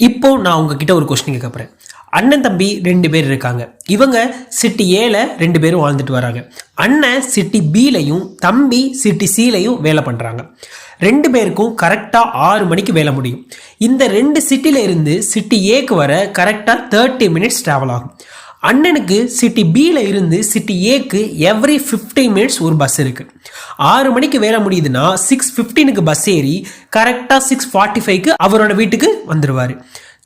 இப்போ நான் உங்ககிட்ட ஒரு கொஸ்டின் கேட்க போறேன். அண்ணன் தம்பி 2 பேர் இருக்காங்க. இவங்க சிட்டி ஏல 2 பேரும் வாழ்ந்துட்டு வராங்க. அண்ணன் சிட்டி பிலையும் தம்பி சிட்டி சிலையும் வேலை பண்றாங்க. 2 பேருக்கும் கரெக்டா 6 மணிக்கு வேலை முடியும். இந்த 2 சிட்டில இருந்து சிட்டி ஏக்கு வர கரெக்டா 30 மினிட்ஸ் டிராவல் ஆகும். அண்ணனுக்கு சிட்டி பில இருந்து சிட்டி ஏக்கு எவ்ரி 15 மினிட்ஸ் ஒரு பஸ் இருக்கு. 6 மணிக்கு வேலை முடியுதுன்னா 6:15க்கு பஸ் ஏறி கரெக்டா 6:45க்கு அவரோட வீட்டுக்கு வந்துருவாரு.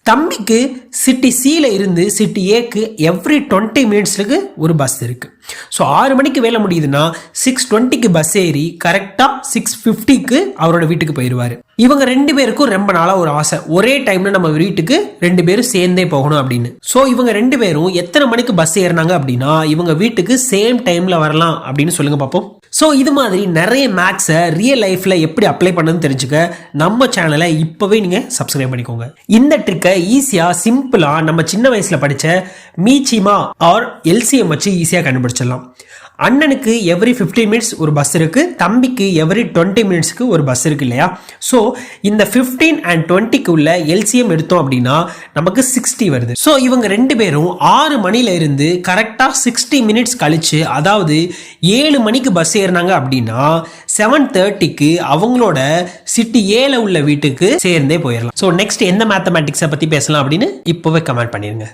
தம்பிக்கு சிட்டி சில இருந்து சிட்டி ஏக்கு எவ்ரி 20 மினிட்ஸ்க்கு ஒரு பஸ் இருக்கு. ஸோ 6 மணிக்கு வேலை முடியுதுன்னா 6:20க்கு பஸ் ஏறி கரெக்டா 6:50க்கு அவரோட வீட்டுக்கு போயிடுவாரு. இவங்க 2 பேருக்கும் ரொம்ப நாளா ஒரு ஆசை, ஒரே டைம்ல நம்ம வீட்டுக்கு 2 பேரும் சேர்ந்தே போகணும் அப்படின்னு. ஸோ இவங்க 2 பேரும் எத்தனை மணிக்கு பஸ் ஏறினாங்க அப்படின்னா இவங்க வீட்டுக்கு சேம் டைம்ல வரலாம் அப்படின்னு சொல்லுங்க பார்ப்போம். ஸோ இது மாதிரி நிறைய மேக்ஸை ரியல் லைஃப்ல எப்படி அப்ளை பண்ணணும்னு தெரிஞ்சுக்க நம்ம சேனலை இப்பவே நீங்க சப்ஸ்கிரைப் பண்ணிக்கோங்க. இந்த ட்ரிக்கை ஈஸியா சிம்பிளா நம்ம சின்ன வயசுல படிச்ச மீச்சிமா ஆர் எல்சிஎம் வச்சு ஈஸியா கண்டுபிடிச்சிடலாம். அண்ணனுக்கு எவ்ரி 15 மினிட்ஸ் ஒரு பஸ் இருக்கு, தம்பிக்கு எவ்ரி 20 மினிட்ஸ்க்கு ஒரு பஸ் இருக்கு இல்லையா? ஸோ இந்த 15 and 20க்கு உள்ள எல்சிஎம் எடுத்தோம் அப்படின்னா நமக்கு 60 வருது. ஸோ இவங்க 2 பேரும் 6 மணில இருந்து கரெக்டா 60 மினிட்ஸ் கழிச்சு, அதாவது 7 மணிக்கு பஸ் ஏறினாங்க அப்படின்னா 7:30க்கு அவங்களோட சிட்டி ஏல உள்ள வீட்டுக்கு சேர்ந்தே போயிடலாம். ஸோ நெக்ஸ்ட் எந்த மேத்தமேட்டிக்ஸை பத்தி பேசலாம் அப்படின்னு இப்பவே கமெண்ட் பண்ணிருங்க.